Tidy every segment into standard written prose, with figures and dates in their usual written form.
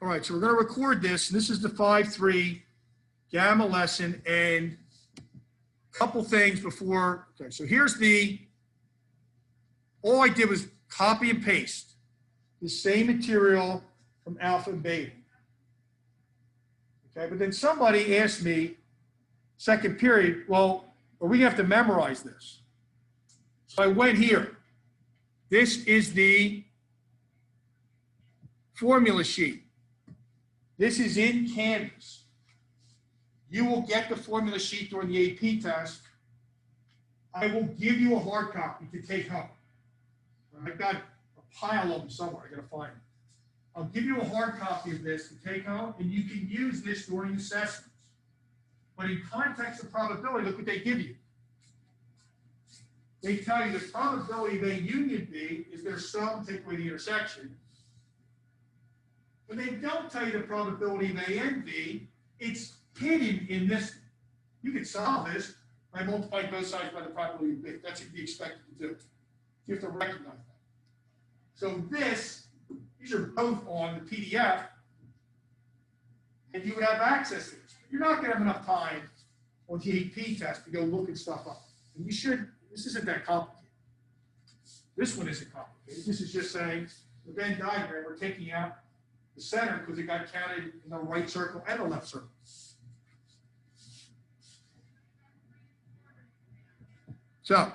All right, so we're going to record this. This is the 5-3 gamma lesson, and a couple things before. Okay, so here's all I did was copy and paste the same material from alpha and beta. Okay, but then somebody asked me, second period, well, are we going to have to memorize this? So I went here. This is the formula sheet. This is in Canvas. You will get the formula sheet during the AP test. I will give you a hard copy to take home. I've got a pile of them somewhere. I got to find them. I'll give you a hard copy of this to take home, and you can use this during assessments. But in context of probability, look what they give you. They tell you the probability of A union B is their sum, take away the intersection. But they don't tell you the probability of A and B. It's hidden in this. You can solve this by multiplying both sides by the probability of B. That's what you'd be expected to do. You have to recognize that. So these are both on the PDF, and you would have access to this. You're not going to have enough time on the AP test to go look at stuff up. And you should. This isn't that complicated. This one isn't complicated. This is just saying the Venn diagram, we're taking out the center because it got counted in the right circle and the left circle. So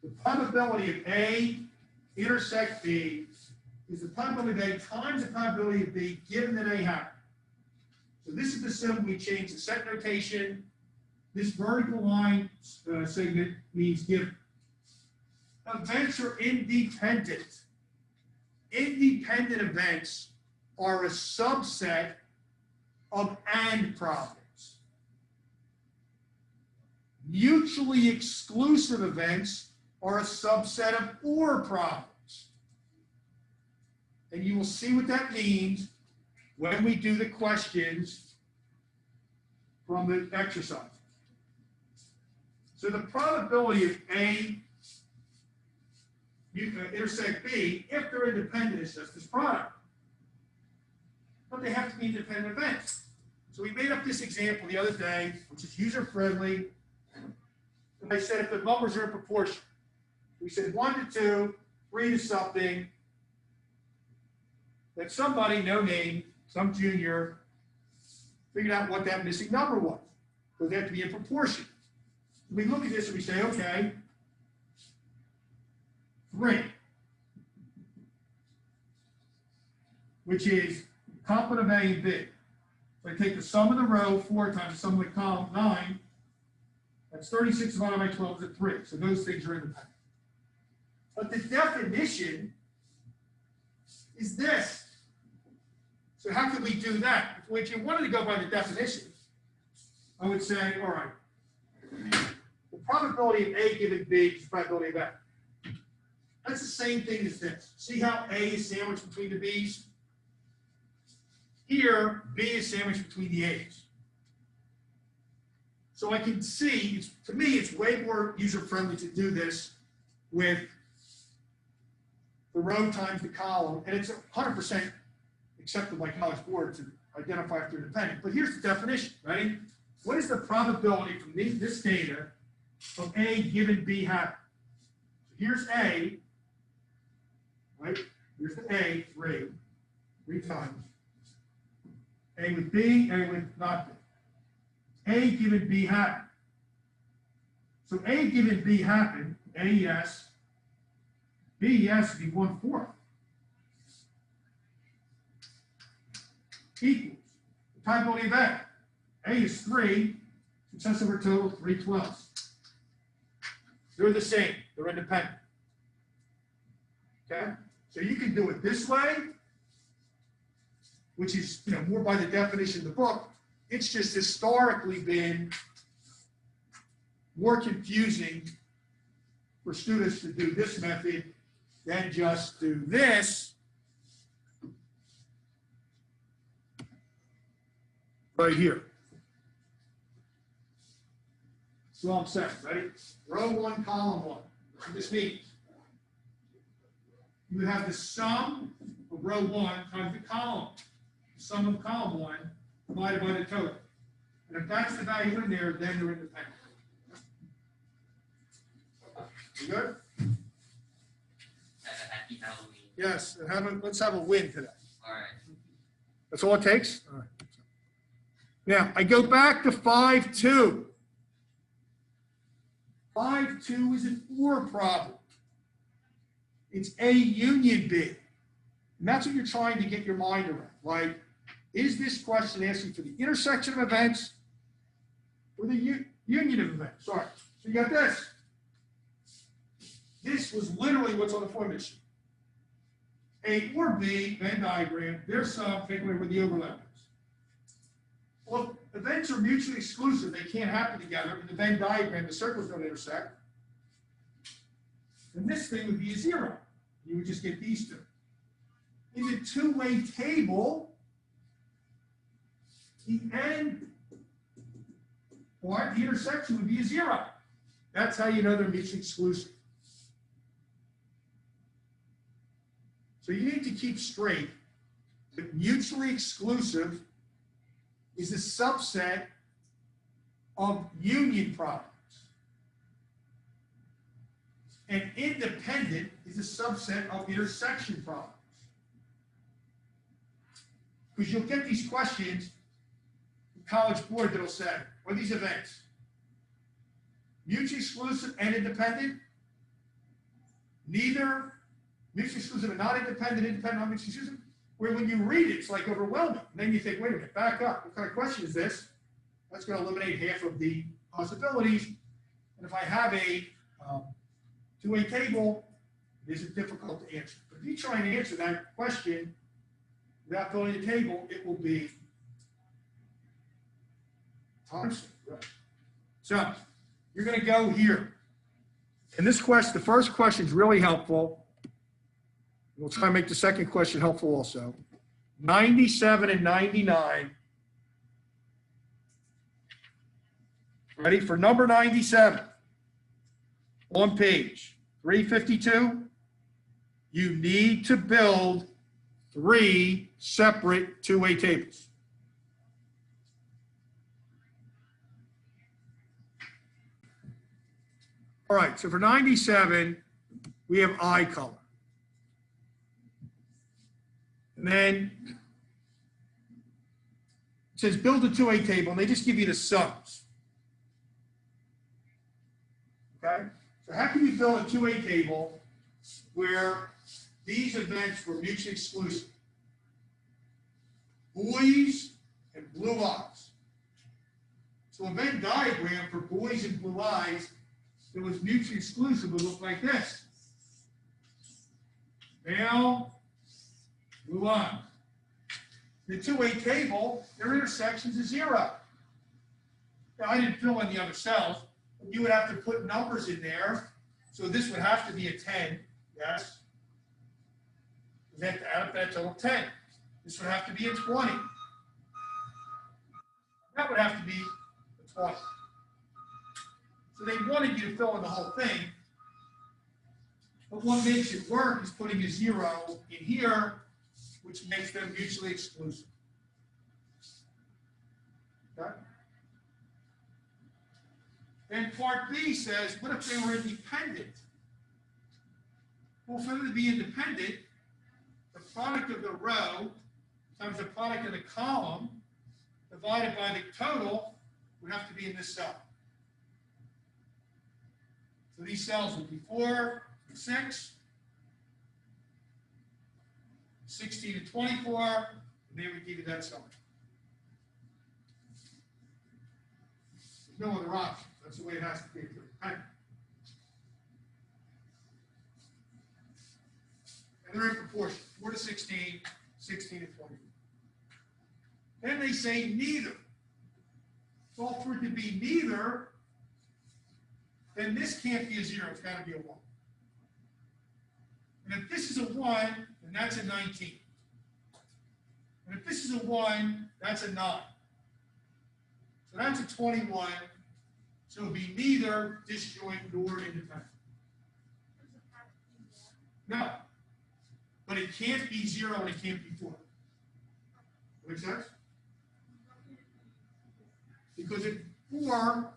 the probability of A intersect B is the probability of A times the probability of B given that A happened. So this is the symbol we change the set notation. This vertical line segment means given. Events are independent. Independent events are a subset of AND problems. Mutually exclusive events are a subset of OR problems. And you will see what that means when we do the questions from the exercise. So the probability of A intersect B, if they're independent, is just this product. But they have to be independent events. So we made up this example the other day, which is user-friendly. And I said if the numbers are in proportion, we said 1 to 2, 3 to something, that somebody, no name, some junior, figured out what that missing number was. So they have to be in proportion. We look at this and we say, okay, 3, which is complement of A and B. So I take the sum of the row 4 times the sum of the column 9. That's 36 divided by 12 is 3. So those things are independent. But the definition is this. So how can we do that? If you wanted to go by the definition, I would say, all right, the probability of A given B is the probability of A. That's the same thing as this. See how A is sandwiched between the B's? Here, B is sandwiched between the A's. So I can see, to me, it's way more user-friendly to do this with the row times the column, and it's 100% accepted by College Board to identify if they're independent. But here's the definition, ready? What is the probability from this data of A given B happening? So here's A, right? Here's the A, 3 times. A with B, A with not B. A given B happened. So A given B happened, A yes, B yes would be 1/4. Equals the probability of A. A is 3, success over total 3/12. They're the same, they're independent. Okay? So you can do it this way, which is more by the definition of the book. It's just historically been more confusing for students to do this method than just do this right here. So I'm saying, ready? Row 1, column 1. What this means? You would have the sum row 1 times the column. The sum of column 1 divided by the total. And if that's the value in there, then they're independent. You good? Have a happy Halloween. Yes, and let's have a win today. All right. That's all it takes? All right. Now, I go back to 5-2. 5-2 is an OR problem. It's A union B. And that's what you're trying to get your mind around. Like, is this question asking for the intersection of events or the union of events? Sorry. So you got this. This was literally what's on the formula sheet. A or B, Venn diagram, their sum, take away where the overlap is. Well, if events are mutually exclusive, they can't happen together. In the Venn diagram, the circles don't intersect. Then this thing would be a 0. You would just get these two. In the two-way table, the end part, the intersection would be a 0. That's how you know they're mutually exclusive. So you need to keep straight that mutually exclusive is a subset of union products. And independent is a subset of intersection products. Because you'll get these questions from College Board that'll say, what are these events? Mutually exclusive and independent? Neither. Mutually exclusive and not independent, independent, not mutually exclusive. Where when you read it, it's like overwhelming. And then you think, wait a minute, back up. What kind of question is this? That's going to eliminate half of the possibilities. And if I have a two-way table, it isn't difficult to answer. But if you try and answer that question without building a table, it will be time. Right. So you're going to go here. And this question, the first question is really helpful. We'll try and make the second question helpful also. 97 and 99. Ready for number 97 on page 352. You need to build 3 separate two-way tables. All right, so for 97, we have eye color. And then it says build a two-way table, and they just give you the sums. Okay? So how can you build a two-way table where these events were mutually exclusive? Boys and blue eyes. So a Venn diagram for boys and blue eyes that was mutually exclusive would look like this. Male, blue eyes. The two-way table, their intersections is 0. Now, I didn't fill in the other cells, but you would have to put numbers in there. So this would have to be a 10, yes. You have to add up that total 10. This would have to be a 20. That would have to be a 20. So they wanted you to fill in the whole thing. But what makes it work is putting a 0 in here, which makes them mutually exclusive. Okay? Then part B says, what if they were independent? Well, for them to be independent, the product of the row times the product of the column divided by the total would have to be in this cell. So these cells would be 4 and 6. 16 and 24, and they would give you that sum. There's no other option. That's the way it has to be. Okay? And they're in proportion. 4 to 16, 16 to 24. Then they say neither. Well, for it to be neither, then this can't be a 0. It's got to be a 1. And if this is a 1, then that's a 19. And if this is a 1, that's a 9. So that's a 21. So it would be neither disjoint nor independent. No. but it can't be 0 and it can't be 4. Make sense? Because if 4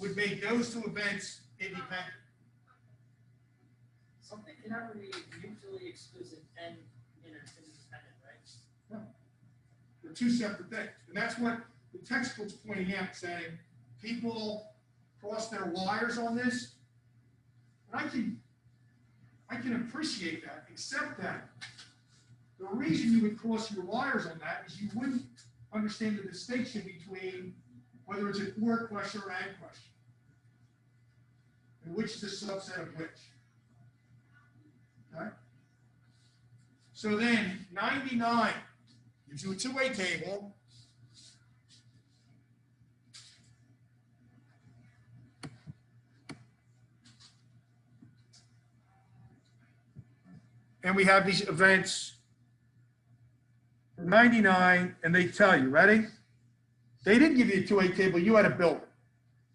would make those two events independent. Something can never be mutually exclusive and interdependent, right? No. They're two separate things. And that's what the textbook's pointing out, saying people cross their wires on this. And I can appreciate that, except that the reason you would cross your wires on that is you wouldn't understand the distinction between whether it's an or question or and question, and which is a subset of which. Okay? So then 99 gives you a two-way table. And we have these events for 99, and they tell you, ready? They didn't give you a two-way table, you had to build it.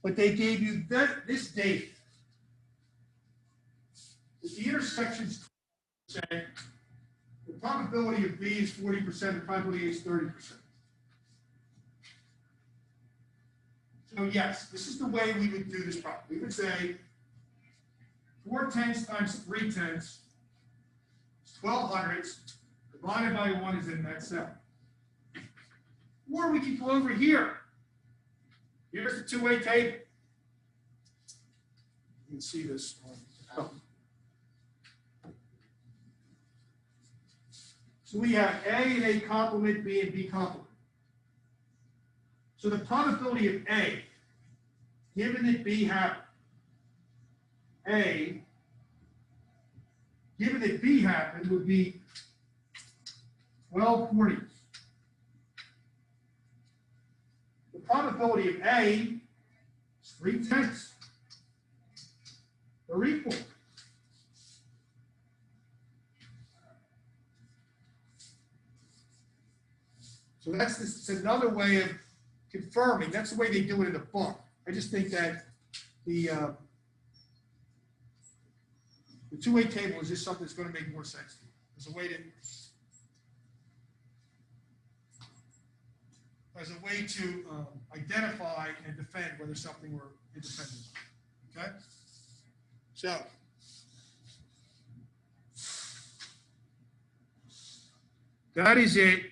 But they gave you this data. If the intersections say the probability of B is 40%, the probability is 30%. So yes, this is the way we would do this problem. We would say 4/10 times 3/10 is 1200s, divided by 1 is in that cell. Or we can go over here. Here's the two-way table. You can see this on. So we have A and A complement, B and B complement. So the probability of A, given that B happened, A, given that B happened, would be 12/40. The probability of A is 3/10. They're equal. So it's another way of confirming. That's the way they do it in the book. I just think that the two-way table is just something that's going to make more sense to you. There's a way to identify and defend whether something were independent. Okay? So that is it